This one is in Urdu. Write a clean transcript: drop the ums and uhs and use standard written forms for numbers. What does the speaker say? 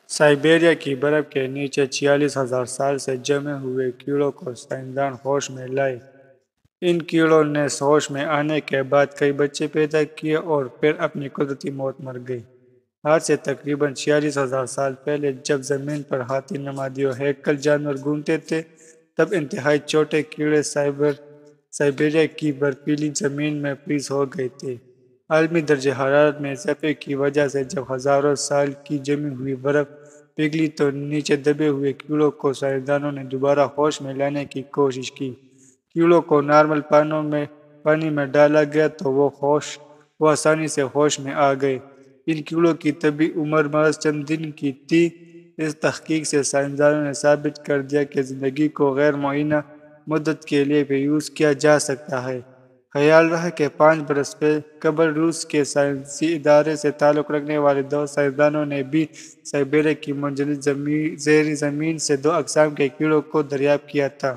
سائبیریا کی برف کے نیچے 46,000 سال سے جمے ہوئے کیڑوں کو سائنسدان ہوش میں لائے۔ ان کیڑوں نے ہوش میں آنے کے بعد کئی بچے پیدا کیے اور پھر اپنی قدرتی موت مر گئے۔ آج سے تقریباً 46,000 سال پہلے جب زمین پر ہاتھی نمادی اور ہیکل جانور گھومتے تھے، تب انتہائی چھوٹے کیڑے سائبیریا کی برفیلی زمین میں فریز ہو گئے تھے۔ عالمی درجہ حرارت میں اضافے کی وجہ سے جب ہزاروں سال کی جمی ہوئی برف پگھلی تو نیچے دبے ہوئے کیڑوں کو سائنسدانوں نے دوبارہ ہوش میں لانے کی کوشش کی۔ کیڑوں کو نارمل پانی میں ڈالا گیا تو وہ آسانی سے ہوش میں آ گئے۔ ان کیڑوں کی طبی عمر محض چند دن کی تھی۔ اس تحقیق سے سائنسدانوں نے ثابت کر دیا کہ زندگی کو غیر معینہ مدت کے لیے بھی یوز کیا جا سکتا ہے۔ خیال رہے کہ 5 برس قبل روس کے سائنسی ادارے سے تعلق رکھنے والے 2 سائنسدانوں نے بھی سائبیریا کی منجمد زیر زمین سے 2 اقسام کے کیڑوں کو دریافت کیا تھا۔